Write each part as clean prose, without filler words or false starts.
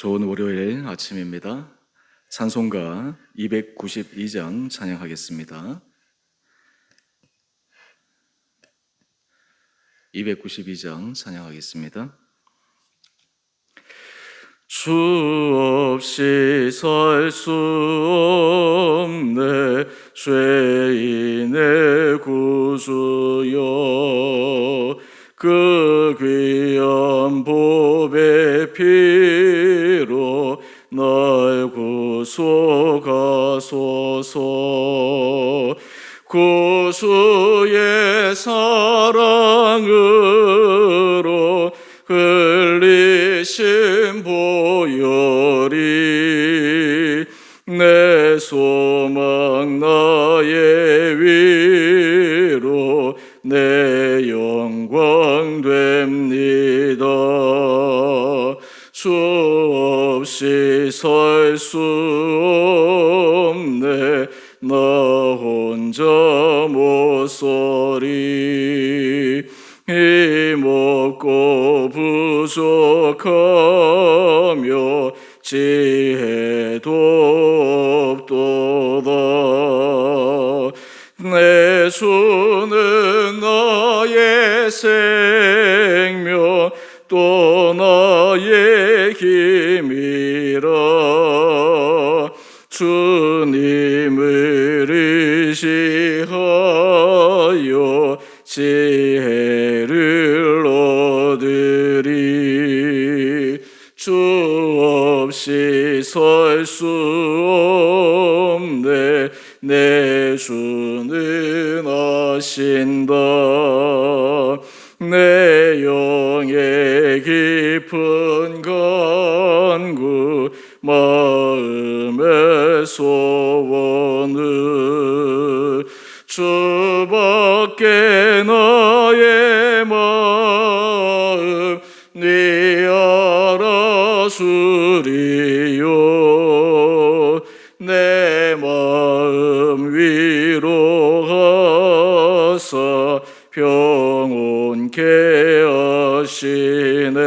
좋은 월요일 아침입니다. 찬송가 292장 찬양하겠습니다. 292장 찬양하겠습니다. 주 없이 살 수 없네 죄인의 구주여, 그 귀한 보배 피로 날 구속하소서. 구주의 사랑으로 흘리신 보혈이 내 소망 나의 위로 내 영광 됩니다. 주 없이 살 수 없네 나 혼자 못 서리. 힘없고 부족하며 지혜도 없도다. 내 주는 나의 생명 또 나의 힘이라. 주님을 의지하여 지혜를 얻으리. 주 없이 살 수 없네 내 주는 아신다. 내 영의 깊은 간구 마음의 소원을 주밖에 나의 마음 네 알아주리요. 내 마음 위로하사 평온케 하시네.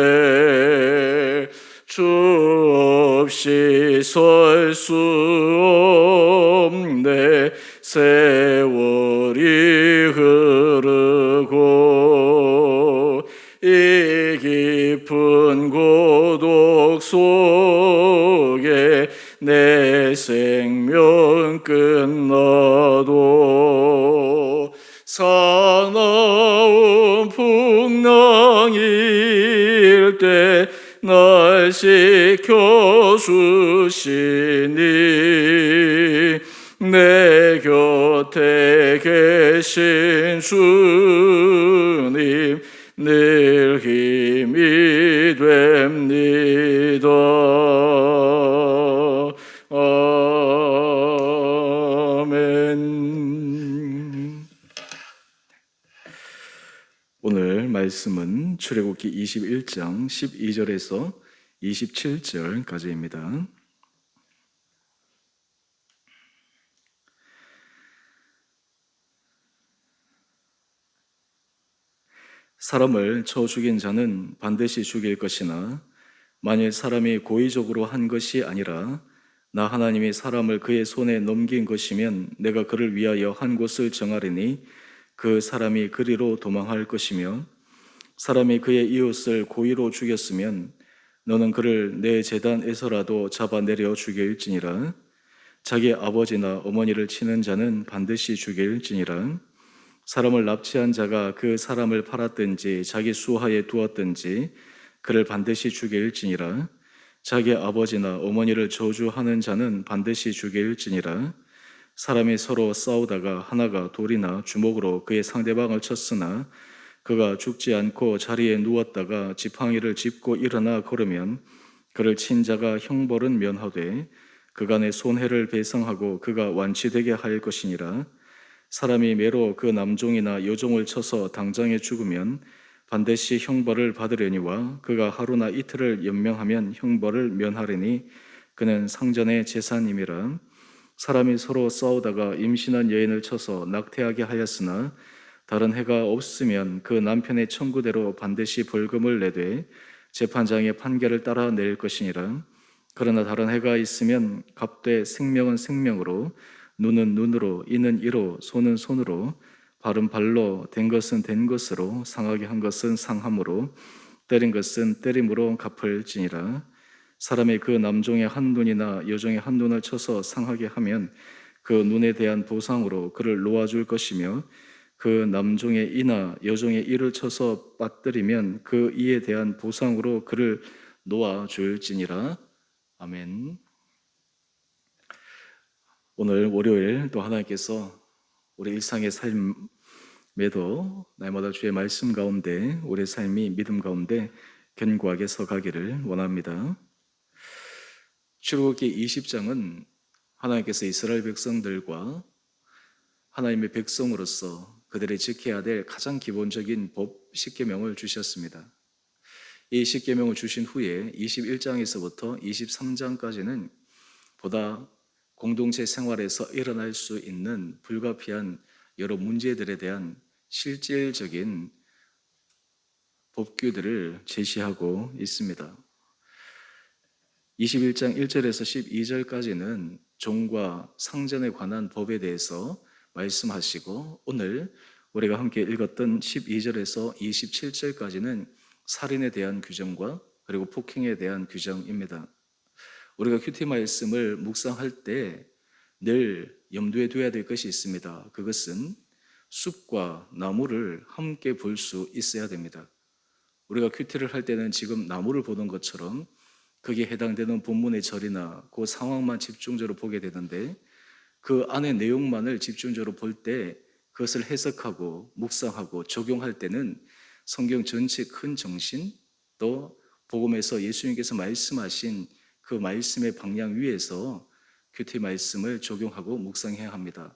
주 없이 살 수 없네 세월이 흐르고 이 깊은 고독 속에 내 생명 끝나도 사나운 풍랑일 때 날 지켜주시니 내 곁에 계신 주님 늘 힘이 됩니다. 아멘. 오늘 말씀은 출애굽기 21장 12절에서 27절까지입니다. 사람을 쳐 죽인 자는 반드시 죽일 것이나 만일 사람이 고의적으로 한 것이 아니라 나 하나님이 사람을 그의 손에 넘긴 것이면 내가 그를 위하여 한 곳을 정하리니 그 사람이 그리로 도망할 것이며, 사람이 그의 이웃을 고의로 죽였으면 너는 그를 내 제단에서라도 잡아내려 죽일지니라. 자기 아버지나 어머니를 치는 자는 반드시 죽일지니라. 사람을 납치한 자가 그 사람을 팔았든지 자기 수하에 두었든지 그를 반드시 죽일지니라. 자기 아버지나 어머니를 저주하는 자는 반드시 죽일지니라. 사람이 서로 싸우다가 하나가 돌이나 주먹으로 그의 상대방을 쳤으나 그가 죽지 않고 자리에 누웠다가 지팡이를 짚고 일어나 걸으면 그를 친 자가 형벌은 면하되 그간의 손해를 배상하고 그가 완치되게 할 것이니라. 사람이 매로 그 남종이나 여종을 쳐서 당장에 죽으면 반드시 형벌을 받으려니와 그가 하루나 이틀을 연명하면 형벌을 면하리니 그는 상전의 재산임이라. 사람이 서로 싸우다가 임신한 여인을 쳐서 낙태하게 하였으나 다른 해가 없으면 그 남편의 청구대로 반드시 벌금을 내되 재판장의 판결을 따라 낼 것이니라. 그러나 다른 해가 있으면 갑되 생명은 생명으로, 눈은 눈으로, 이는 이로, 손은 손으로, 발은 발로, 된 것은 된 것으로, 상하게 한 것은 상함으로, 때린 것은 때림으로 갚을지니라. 사람이 그 남종의 한 눈이나 여종의 한 눈을 쳐서 상하게 하면 그 눈에 대한 보상으로 그를 놓아줄 것이며, 그 남종의 이나 여종의 이를 쳐서 빠뜨리면 그 이에 대한 보상으로 그를 놓아줄지니라. 아멘. 오늘 월요일 또 하나님께서 우리 일상의 삶에도 날마다 주의 말씀 가운데 우리의 삶이 믿음 가운데 견고하게 서가기를 원합니다. 출애굽기 20장은 하나님께서 이스라엘 백성들과 하나님의 백성으로서 그들이 지켜야 될 가장 기본적인 법 10계명을 주셨습니다. 이 10계명을 주신 후에 21장에서부터 23장까지는 보다 공동체 생활에서 일어날 수 있는 불가피한 여러 문제들에 대한 실질적인 법규들을 제시하고 있습니다. 21장 1절에서 12절까지는 종과 상전에 관한 법에 대해서 말씀하시고, 오늘 우리가 함께 읽었던 12절에서 27절까지는 살인에 대한 규정과 그리고 폭행에 대한 규정입니다. 우리가 큐티 말씀을 묵상할 때 늘 염두에 둬야 될 것이 있습니다. 그것은 숲과 나무를 함께 볼 수 있어야 됩니다. 우리가 큐티를 할 때는 지금 나무를 보는 것처럼 거기에 해당되는 본문의 절이나 그 상황만 집중적으로 보게 되는데, 그 안의 내용만을 집중적으로 볼 때 그것을 해석하고 묵상하고 적용할 때는 성경 전체 큰 정신, 또 복음에서 예수님께서 말씀하신 그 말씀의 방향 위에서 큐티 말씀을 적용하고 묵상해야 합니다.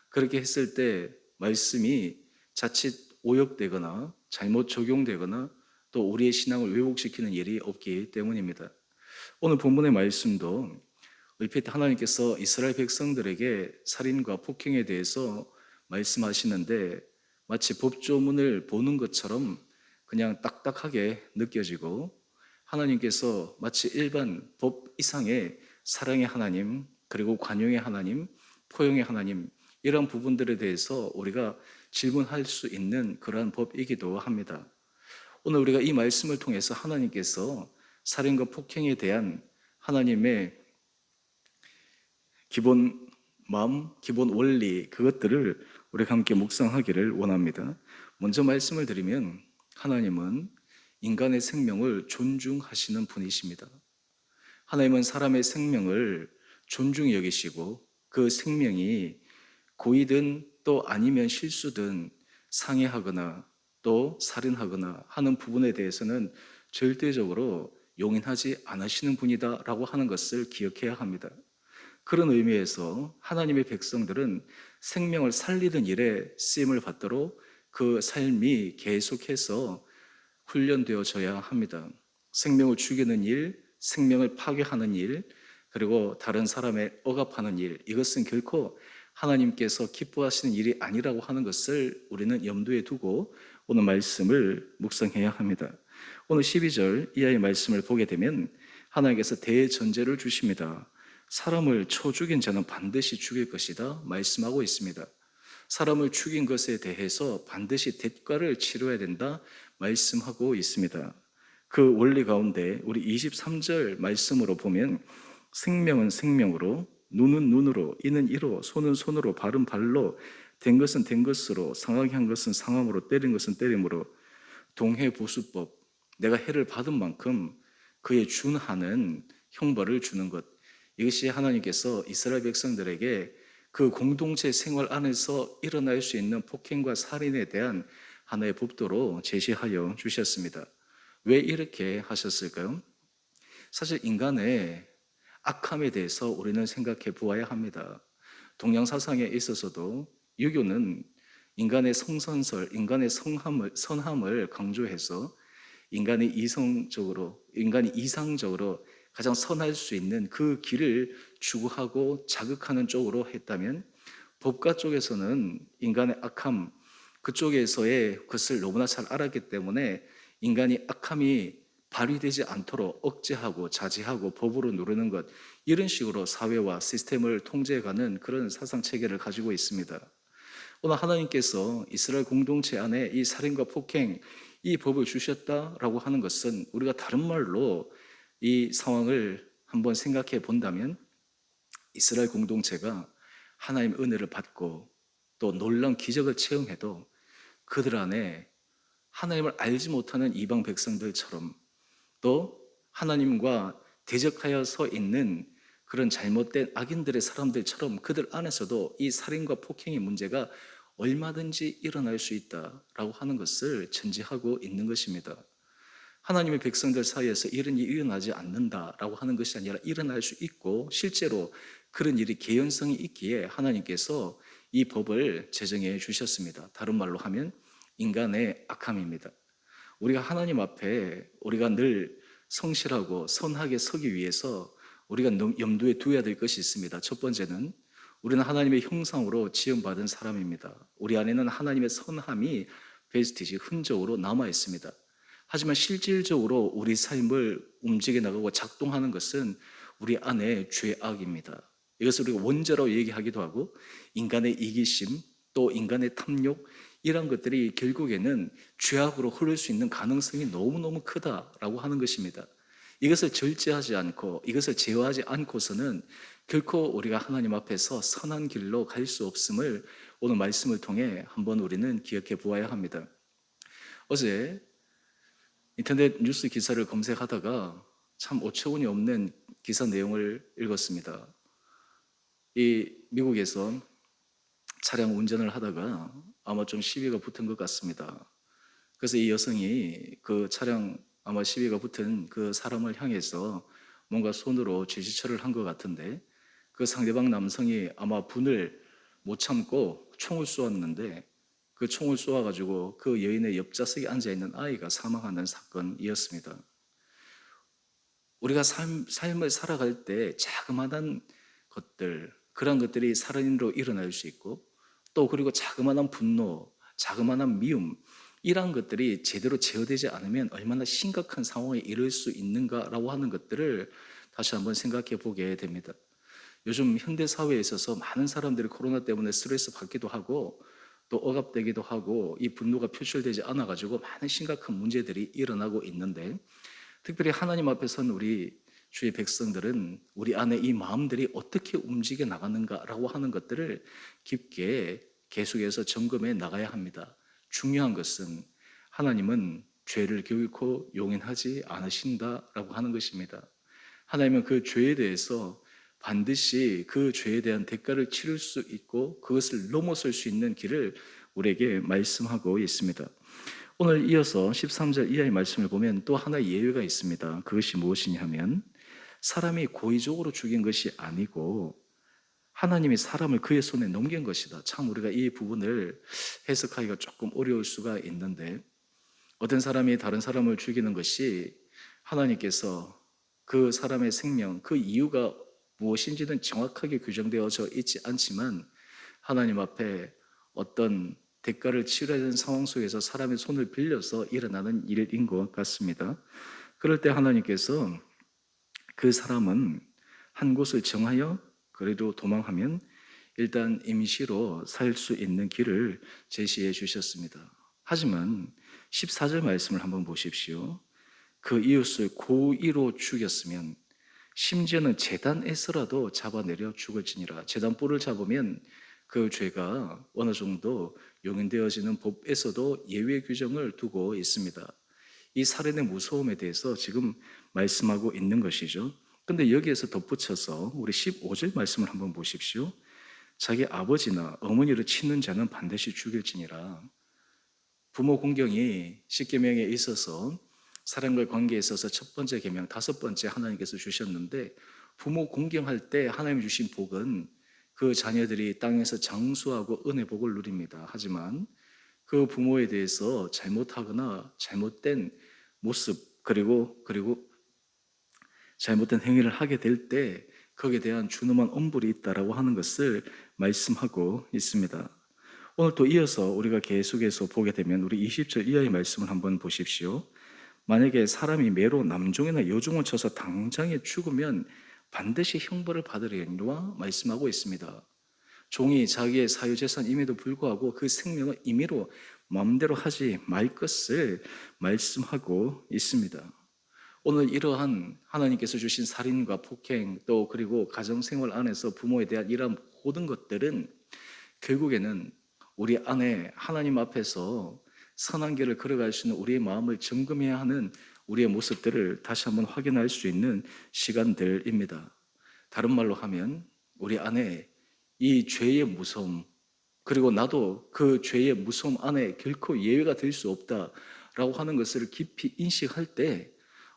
그렇게 했을 때 말씀이 자칫 오역되거나 잘못 적용되거나 또 우리의 신앙을 왜곡시키는 일이 없기 때문입니다. 오늘 본문의 말씀도 얼핏 하나님께서 이스라엘 백성들에게 살인과 폭행에 대해서 말씀하시는데 마치 법조문을 보는 것처럼 그냥 딱딱하게 느껴지고, 하나님께서 마치 일반 법 이상의 사랑의 하나님, 그리고 관용의 하나님, 포용의 하나님, 이런 부분들에 대해서 우리가 질문할 수 있는 그러한 법이기도 합니다. 오늘 우리가 이 말씀을 통해서 하나님께서 살인과 폭행에 대한 하나님의 기본 마음, 기본 원리, 그것들을 우리가 함께 묵상하기를 원합니다. 먼저 말씀을 드리면, 하나님은 인간의 생명을 존중하시는 분이십니다. 하나님은 사람의 생명을 존중히 여기시고, 그 생명이 고의든 또 아니면 실수든 상해하거나 또 살인하거나 하는 부분에 대해서는 절대적으로 용인하지 않으시는 분이다라고 하는 것을 기억해야 합니다. 그런 의미에서 하나님의 백성들은 생명을 살리는 일에 쓰임을 받도록 그 삶이 계속해서 훈련되어져야 합니다. 생명을 죽이는 일, 생명을 파괴하는 일, 그리고 다른 사람의 억압하는 일, 이것은 결코 하나님께서 기뻐하시는 일이 아니라고 하는 것을 우리는 염두에 두고 오늘 말씀을 묵상해야 합니다. 오늘 12절 이하의 말씀을 보게 되면 하나님께서 대전제를 주십니다. 사람을 쳐 죽인 자는 반드시 죽일 것이다 말씀하고 있습니다. 사람을 죽인 것에 대해서 반드시 대가를 치러야 된다 말씀하고 있습니다. 그 원리 가운데 우리 23절 말씀으로 보면 생명은 생명으로, 눈은 눈으로, 이는 이로, 손은 손으로, 발은 발로, 된 것은 된 것으로, 상하게 한 것은 상함으로, 때린 것은 때림으로, 동해보수법, 내가 해를 받은 만큼 그에 준하는 형벌을 주는 것, 이것이 하나님께서 이스라엘 백성들에게 그 공동체 생활 안에서 일어날 수 있는 폭행과 살인에 대한 하나의 법도로 제시하여 주셨습니다. 왜 이렇게 하셨을까요? 사실 인간의 악함에 대해서 우리는 생각해 보아야 합니다. 동양 사상에 있어서도 유교는 인간의 성선설, 인간의 선함을 강조해서 인간이 이상적으로 가장 선할 수 있는 그 길을 추구하고 자극하는 쪽으로 했다면, 법가 쪽에서는 인간의 악함, 그쪽에서의 것을 너무나 잘 알았기 때문에 인간이 악함이 발휘되지 않도록 억제하고 자제하고 법으로 누르는 것, 이런 식으로 사회와 시스템을 통제해가는 그런 사상 체계를 가지고 있습니다. 오늘 하나님께서 이스라엘 공동체 안에 이 살인과 폭행, 이 법을 주셨다라고 하는 것은 우리가 다른 말로 이 상황을 한번 생각해 본다면, 이스라엘 공동체가 하나님의 은혜를 받고 또 놀라운 기적을 체험해도 그들 안에 하나님을 알지 못하는 이방 백성들처럼, 또 하나님과 대적하여 서 있는 그런 잘못된 악인들의 사람들처럼 그들 안에서도 이 살인과 폭행의 문제가 얼마든지 일어날 수 있다라고 하는 것을 전제하고 있는 것입니다. 하나님의 백성들 사이에서 이런 일이 일어나지 않는다라고 하는 것이 아니라 일어날 수 있고, 실제로 그런 일이 개연성이 있기에 하나님께서 이 법을 제정해 주셨습니다. 다른 말로 하면 인간의 악함입니다. 우리가 하나님 앞에 우리가 늘 성실하고 선하게 서기 위해서 우리가 염두에 두어야 될 것이 있습니다. 첫 번째는 우리는 하나님의 형상으로 지음받은 사람입니다. 우리 안에는 하나님의 선함이 베스티지 흔적으로 남아 있습니다. 하지만 실질적으로 우리 삶을 움직여 나가고 작동하는 것은 우리 안에 죄악입니다. 이것을 우리가 원죄라고 얘기하기도 하고, 인간의 이기심, 또 인간의 탐욕, 이런 것들이 결국에는 죄악으로 흐를 수 있는 가능성이 너무너무 크다라고 하는 것입니다. 이것을 절제하지 않고, 이것을 제어하지 않고서는 결코 우리가 하나님 앞에서 선한 길로 갈 수 없음을 오늘 말씀을 통해 한번 우리는 기억해 보아야 합니다. 어제 인터넷 뉴스 기사를 검색하다가 참 어처구니 없는 기사 내용을 읽었습니다. 이 미국에서 차량 운전을 하다가 아마 좀 시비가 붙은 것 같습니다. 그래서 이 여성이 그 차량 아마 시비가 붙은 그 사람을 향해서 뭔가 손으로 제스처를 한 것 같은데, 그 상대방 남성이 아마 분을 못 참고 총을 쏘았는데, 그 총을 쏘아가지고 그 여인의 옆좌석에 앉아있는 아이가 사망하는 사건이었습니다. 우리가 삶을 살아갈 때 자그마한 것들, 그런 것들이 살인으로 일어날 수 있고, 또 그리고 자그마한 분노, 자그마한 미움, 이러한 것들이 제대로 제어되지 않으면 얼마나 심각한 상황에 이를 수 있는가라고 하는 것들을 다시 한번 생각해 보게 됩니다. 요즘 현대 사회에 있어서 많은 사람들이 코로나 때문에 스트레스 받기도 하고 또 억압되기도 하고, 이 분노가 표출되지 않아 가지고 많은 심각한 문제들이 일어나고 있는데, 특별히 하나님 앞에 선 우리 주의 백성들은 우리 안에 이 마음들이 어떻게 움직여 나가는가라고 하는 것들을 깊게 계속해서 점검해 나가야 합니다. 중요한 것은 하나님은 죄를 결코 용인하지 않으신다라고 하는 것입니다. 하나님은 그 죄에 대해서 반드시 그 죄에 대한 대가를 치를 수 있고 그것을 넘어설 수 있는 길을 우리에게 말씀하고 있습니다. 오늘 이어서 13절 이하의 말씀을 보면 또 하나의 예외가 있습니다. 그것이 무엇이냐 하면, 사람이 고의적으로 죽인 것이 아니고 하나님이 사람을 그의 손에 넘긴 것이다. 참 우리가 이 부분을 해석하기가 조금 어려울 수가 있는데, 어떤 사람이 다른 사람을 죽이는 것이 하나님께서 그 사람의 생명, 그 이유가 무엇인지는 정확하게 규정되어져 있지 않지만 하나님 앞에 어떤 대가를 치러야 되는 상황 속에서 사람의 손을 빌려서 일어나는 일인 것 같습니다. 그럴 때 하나님께서 그 사람은 한 곳을 정하여 그래도 도망하면 일단 임시로 살 수 있는 길을 제시해 주셨습니다. 하지만 14절 말씀을 한번 보십시오. 그 이웃을 고의로 죽였으면 심지어는 제단에서라도 잡아내려 죽을지니라. 제단뿔을 잡으면 그 죄가 어느 정도 용인되어지는 법에서도 예외 규정을 두고 있습니다. 이 살인의 무서움에 대해서 지금 말씀하고 있는 것이죠. 근데 여기에서 덧붙여서 우리 15절 말씀을 한번 보십시오. 자기 아버지나 어머니를 치는 자는 반드시 죽일지니라. 부모 공경이 10계명에 있어서 사랑과 관계에 있어서 첫 번째 계명, 다섯 번째 하나님께서 주셨는데, 부모 공경할 때 하나님 주신 복은 그 자녀들이 땅에서 장수하고 은혜 복을 누립니다. 하지만 그 부모에 대해서 잘못하거나 잘못된 모습, 그리고 잘못된 행위를 하게 될 때 거기에 대한 준엄한 엄벌이 있다라고 하는 것을 말씀하고 있습니다. 오늘 또 이어서 우리가 계속해서 보게 되면 우리 20절 이하의 말씀을 한번 보십시오. 만약에 사람이 매로 남종이나 여종을 쳐서 당장에 죽으면 반드시 형벌을 받으리라 말씀하고 있습니다. 종이 자기의 사유재산임에도 불구하고 그 생명을 임의로 마음대로 하지 말 것을 말씀하고 있습니다. 오늘 이러한 하나님께서 주신 살인과 폭행 또 그리고 가정생활 안에서 부모에 대한 이러한 모든 것들은 결국에는 우리 안에 하나님 앞에서 선한 길을 걸어갈 수 있는 우리의 마음을 점검해야 하는 우리의 모습들을 다시 한번 확인할 수 있는 시간들입니다. 다른 말로 하면 우리 안에 이 죄의 무서움, 그리고 나도 그 죄의 무서움 안에 결코 예외가 될 수 없다라고 하는 것을 깊이 인식할 때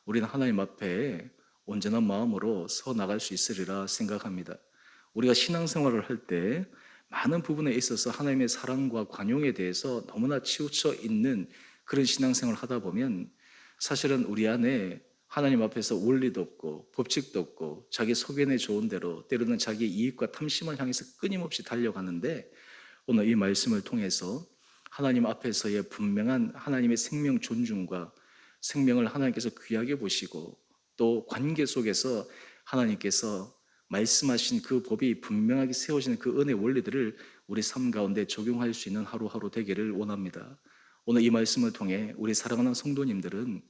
우리는 하나님 앞에 온전한 마음으로 서 나갈 수 있으리라 생각합니다. 우리가 신앙생활을 할 때 많은 부분에 있어서 하나님의 사랑과 관용에 대해서 너무나 치우쳐 있는 그런 신앙생활을 하다 보면 사실은 우리 안에 하나님 앞에서 원리도 없고 법칙도 없고 자기 소견에 좋은 대로 때로는 자기 이익과 탐심을 향해서 끊임없이 달려가는데, 오늘 이 말씀을 통해서 하나님 앞에서의 분명한 하나님의 생명 존중과 생명을 하나님께서 귀하게 보시고 또 관계 속에서 하나님께서 말씀하신 그 법이 분명하게 세워지는 그 은혜 원리들을 우리 삶 가운데 적용할 수 있는 하루하루 되기를 원합니다. 오늘 이 말씀을 통해 우리 사랑하는 성도님들은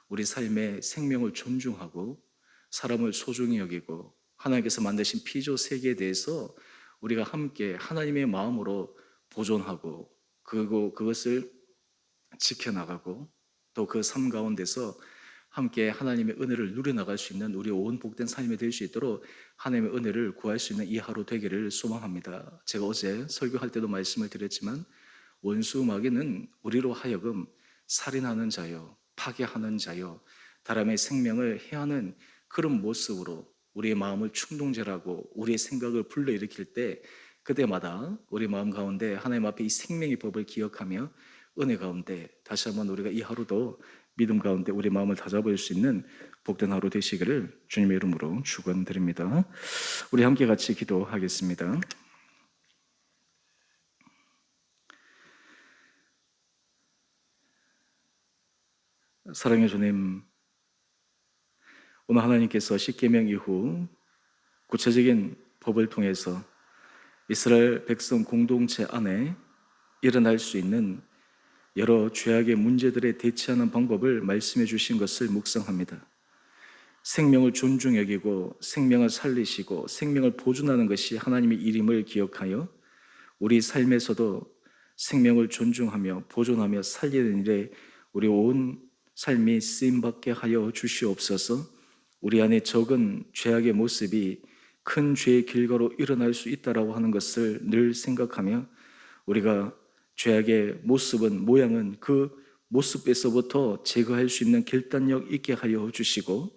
우리 삶의 생명을 존중하고 사람을 소중히 여기고 하나님께서 만드신 피조 세계에 대해서 우리가 함께 하나님의 마음으로 보존하고 그리고 그것을 지켜나가고 또 그 삶 가운데서 함께 하나님의 은혜를 누려나갈 수 있는 우리 온 복된 삶이 될 수 있도록 하나님의 은혜를 구할 수 있는 이 하루 되기를 소망합니다. 제가 어제 설교할 때도 말씀을 드렸지만 원수 마귀는 우리로 하여금 살인하는 자요, 파괴하는 자요, 사람의 생명을 해하는 그런 모습으로 우리의 마음을 충동질하고 우리의 생각을 불러일으킬 때 그때마다 우리 마음 가운데 하나님 앞에 이 생명의 법을 기억하며 은혜 가운데 다시 한번 우리가 이 하루도 믿음 가운데 우리 마음을 다잡을 수 있는 복된 하루 되시기를 주님의 이름으로 축원드립니다. 우리 함께 같이 기도하겠습니다. 사랑의 주님, 오늘 하나님께서 십계명 이후 구체적인 법을 통해서 이스라엘 백성 공동체 안에 일어날 수 있는 여러 죄악의 문제들에 대처하는 방법을 말씀해 주신 것을 묵상합니다. 생명을 존중 여기고 생명을 살리시고 생명을 보존하는 것이 하나님의 일임을 기억하여 우리 삶에서도 생명을 존중하며 보존하며 살리는 일에 우리 온 삶이 쓰임받게 하여 주시옵소서. 우리 안에 적은 죄악의 모습이 큰 죄의 길가로 일어날 수 있다라고 하는 것을 늘 생각하며 우리가 죄악의 모습은 모양은 그 모습에서부터 제거할 수 있는 결단력 있게 하여 주시고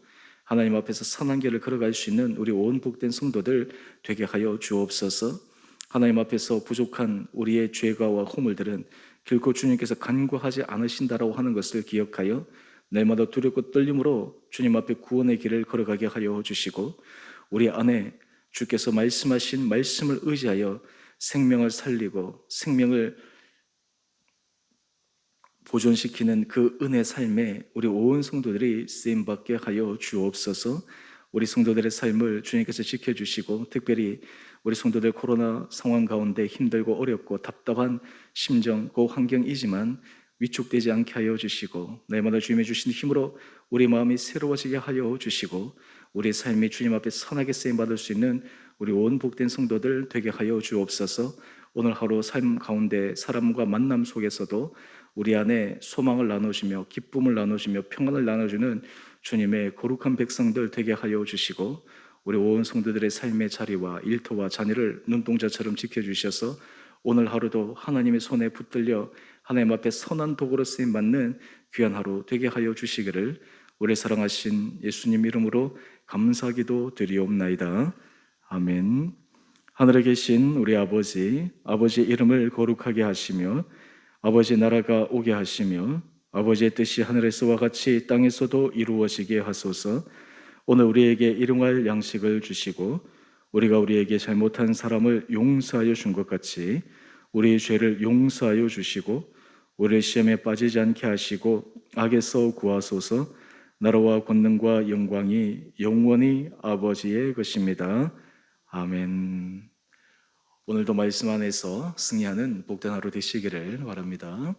하나님 앞에서 선한 길을 걸어갈 수 있는 우리 온 복된 성도들 되게 하여 주옵소서. 하나님 앞에서 부족한 우리의 죄가와 허물들은 결코 주님께서 간과하지 않으신다라고 하는 것을 기억하여 날마다 두렵고 떨림으로 주님 앞에 구원의 길을 걸어가게 하여 주시고 우리 안에 주께서 말씀하신 말씀을 의지하여 생명을 살리고 생명을 보존시키는 그 은혜 삶에 우리 온 성도들이 쓰임받게 하여 주옵소서. 우리 성도들의 삶을 주님께서 지켜주시고 특별히 우리 성도들 코로나 상황 가운데 힘들고 어렵고 답답한 심정, 그 환경이지만 위축되지 않게 하여 주시고 날마다 주님의 주신 힘으로 우리 마음이 새로워지게 하여 주시고 우리 삶이 주님 앞에 선하게 쓰임받을 수 있는 우리 온 복된 성도들 되게 하여 주옵소서. 오늘 하루 삶 가운데 사람과 만남 속에서도 우리 안에 소망을 나누시며 기쁨을 나누시며 평안을 나눠주는 주님의 거룩한 백성들 되게 하여 주시고 우리 온 성도들의 삶의 자리와 일터와 자녀를 눈동자처럼 지켜주셔서 오늘 하루도 하나님의 손에 붙들려 하나님 앞에 선한 도구로 쓰임받는 귀한 하루 되게 하여 주시기를 우리 사랑하신 예수님 이름으로 감사기도 드리옵나이다. 아멘. 하늘에 계신 우리 아버지, 아버지의 이름을 거룩하게 하시며 아버지의 나라가 오게 하시며 아버지의 뜻이 하늘에서와 같이 땅에서도 이루어지게 하소서. 오늘 우리에게 일용할 양식을 주시고 우리가 우리에게 잘못한 사람을 용서하여 준 것 같이 우리의 죄를 용서하여 주시고 우리를 시험에 빠지지 않게 하시고 악에서 구하소서. 나라와 권능과 영광이 영원히 아버지의 것입니다. 아멘. 오늘도 말씀 안에서 승리하는 복된 하루 되시기를 바랍니다.